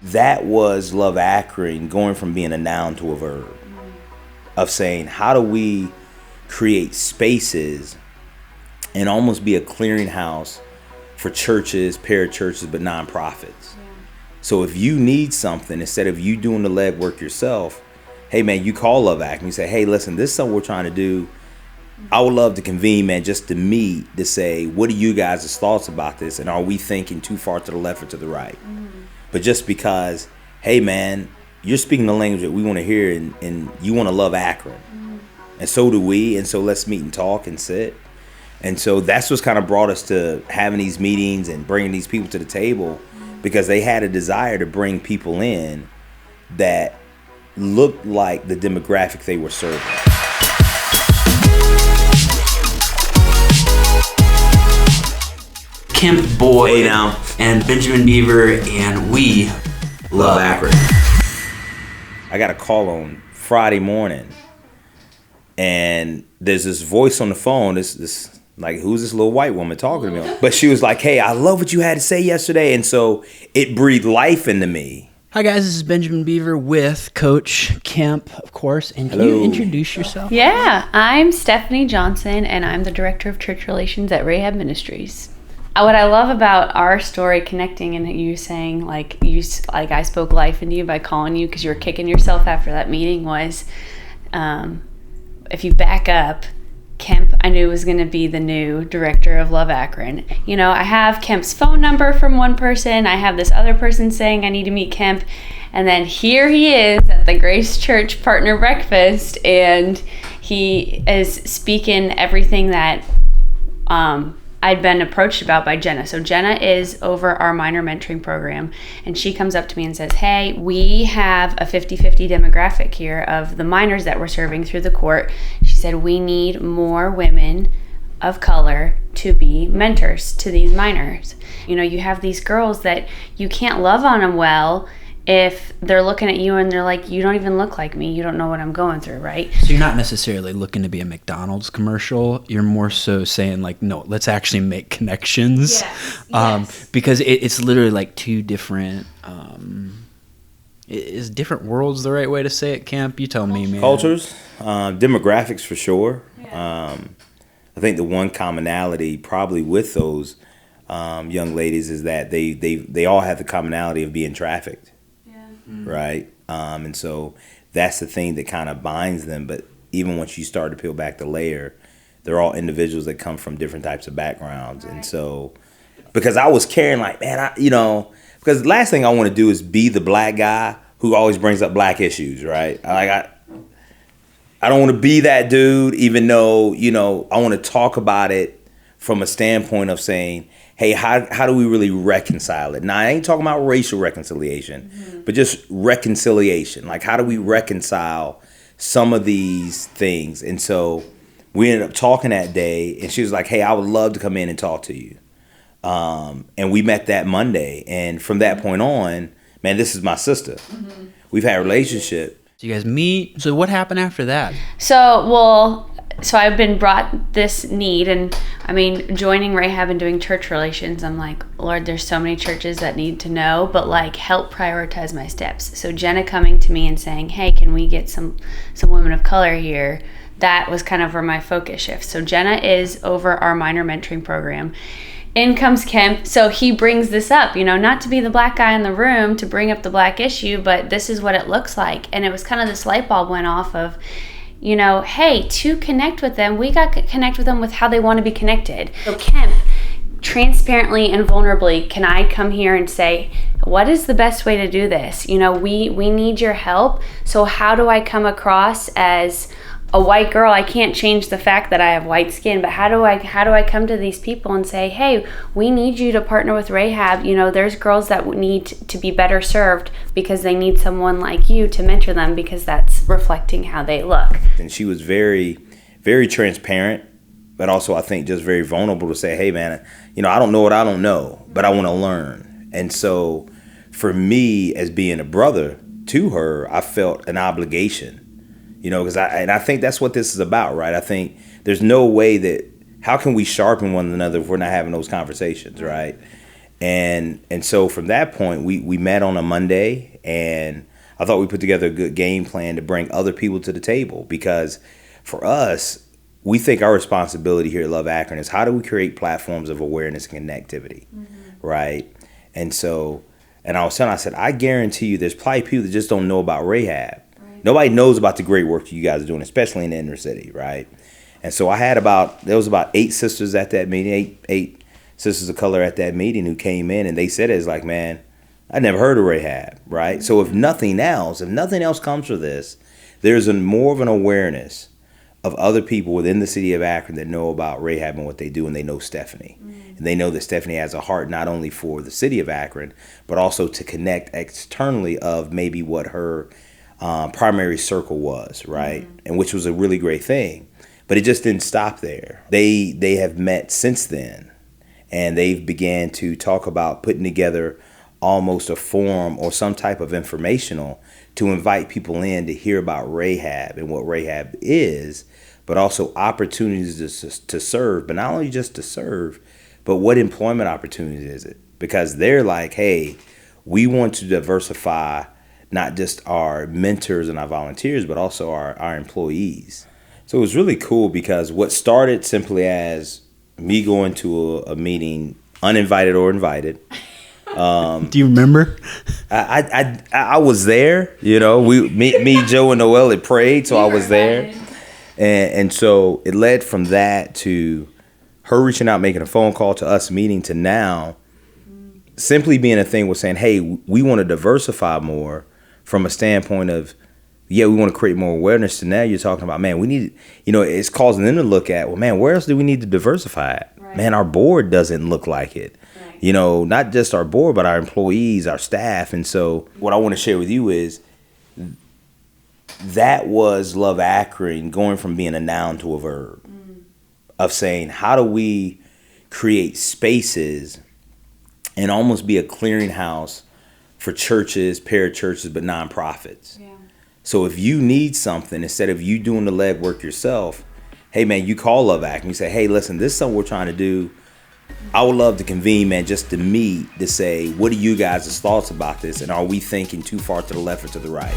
that was Love Akron going from being a noun to a verb, of saying, how do we create spaces and almost be a clearinghouse for churches, parachurches, but nonprofits. So if you need something, instead of you doing the legwork yourself, hey man, you call Love Akron. You say, hey, listen, this is something we're trying to do. I would love to convene, man, just to meet, to say, what are you guys' thoughts about this? And are we thinking too far to the left or to the right? But just because, hey man, you're speaking the language that we want to hear, and you want to love Akron. And so do we. And so let's meet and talk and sit. And so that's what's kind of brought us to having these meetings and bringing these people to the table, because they had a desire to bring people in that looked like the demographic they were serving. Kemp Boyd and Benjamin Beaver, and we love Akron. I got a call on Friday morning, and there's this voice on the phone, this like, who's this little white woman talking to me? But she was like, hey, I love what you had to say yesterday. And so it breathed life into me. Hi guys, this is Benjamin Beaver with Coach Kemp, of course. And can you introduce yourself? Yeah, I'm Stephanie Johnson, and I'm the Director of Church Relations at Rahab Ministries. What I love about our story connecting, and you saying like I spoke life into you by calling you because you were kicking yourself after that meeting, was if you back up, Kemp, I knew was going to be the new director of Love Akron. You know, I have Kemp's phone number from one person. I have this other person saying I need to meet Kemp. And then here he is at the Grace Church Partner Breakfast, and he is speaking everything that I'd been approached about by Jenna. So Jenna is over our minor mentoring program, and she comes up to me and says, hey, we have a 50-50 demographic here of the minors that we're serving through the court. She said, we need more women of color to be mentors to these minors. You know, you have these girls that you can't love on them well if they're looking at you and they're like, you don't even look like me. You don't know what I'm going through, right? So you're not necessarily looking to be a McDonald's commercial. You're more so saying like, no, let's actually make connections. Yes. Because it's literally like two different, is different worlds the right way to say it, Kemp? You tell me, man. Cultures, demographics for sure. Yeah. I think the one commonality probably with those young ladies is that they all have the commonality of being trafficked. Right? And so that's the thing that kind of binds them. But even once you start to peel back the layer, they're all individuals that come from different types of backgrounds. Right. And so, because I was carrying like, man, because the last thing I want to do is be the black guy who always brings up black issues, right? I don't want to be that dude, even though, I want to talk about it from a standpoint of saying, hey, how do we really reconcile it? Now, I ain't talking about racial reconciliation, but just reconciliation. Like, how do we reconcile some of these things? And so we ended up talking that day, and she was like, hey, I would love to come in and talk to you. And we met that Monday. And from that point on, man, this is my sister. We've had a relationship. So you guys meet. So what happened after that? So I've been brought this need, and I mean, joining Rahab and doing church relations, I'm like, Lord, there's so many churches that need to know, but like, help prioritize my steps. So Jenna coming to me and saying, hey, can we get some women of color here? That was kind of where my focus shifts. So Jenna is over our minor mentoring program. In comes Kemp, so he brings this up, not to be the black guy in the room, to bring up the black issue, but this is what it looks like. And it was kind of this light bulb went off of, hey, to connect with them, we got to connect with them with how they want to be connected. So Kemp, transparently and vulnerably, can I come here and say, what is the best way to do this? We need your help. So how do I come across as a white girl? I can't change the fact that I have white skin, but how do I come to these people and say, hey, we need you to partner with Rahab. There's girls that need to be better served because they need someone like you to mentor them, because that's reflecting how they look. And she was very, very transparent, but also I think just very vulnerable to say, hey man, I don't know what I don't know, but I want to learn. And so for me, as being a brother to her, I felt an obligation. Because I think that's what this is about, right? I think there's no way that, how can we sharpen one another if we're not having those conversations, right? And so from that point, we met on a Monday, and I thought we put together a good game plan to bring other people to the table, because for us, we think our responsibility here at Love Akron is how do we create platforms of awareness and connectivity, right? And so, and I was telling, I said, I guarantee you there's probably people that just don't know about Rahab. Right. Nobody knows about the great work you guys are doing, especially in the inner city, right? And so there was about 8 sisters at that meeting, eight sisters of color at that meeting who came in, and they said it's like, man, I never heard of Rahab, right? So if nothing else comes from this, there's more of an awareness of other people within the city of Akron that know about Rahab and what they do, and they know Stephanie. And they know that Stephanie has a heart not only for the city of Akron, but also to connect externally of maybe what her primary circle was, right? And which was a really great thing. But it just didn't stop there. They have met since then, and they've began to talk about putting together almost a forum or some type of informational to invite people in to hear about Rahab and what Rahab is, but also opportunities to serve, but not only just to serve, but what employment opportunities is it? Because they're like, hey, we want to diversify not just our mentors and our volunteers, but also our employees. So it was really cool, because what started simply as me going to a meeting, uninvited or invited. Do you remember? I was there, me, Joe, and Noel had prayed, so I was there. And so it led from that to her reaching out, making a phone call, to us meeting, to now simply being a thing with saying, hey, we want to diversify more from a standpoint of, we want to create more awareness. To now you're talking about, man, we need, it's causing them to look at, well, man, where else do we need to diversify it? Right. Man, our board doesn't look like it. Right. Not just our board, but our employees, our staff. And so what I want to share with you is that was Love Akron going from being a noun to a verb, of saying, how do we create spaces and almost be a clearinghouse for churches, parachurches, but nonprofits. Yeah. So if you need something, instead of you doing the legwork yourself, hey, man, you call Love Akron. You say, hey, listen, this is something we're trying to do. I would love to convene, man, just to meet, to say, what are you guys' thoughts about this? And are we thinking too far to the left or to the right?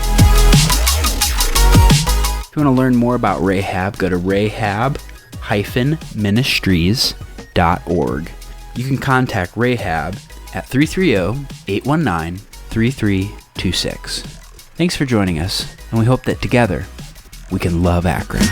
If you want to learn more about Rahab, go to rahab-ministries.org. You can contact Rahab at 330-819-3326. Thanks for joining us, and we hope that together we can love Akron.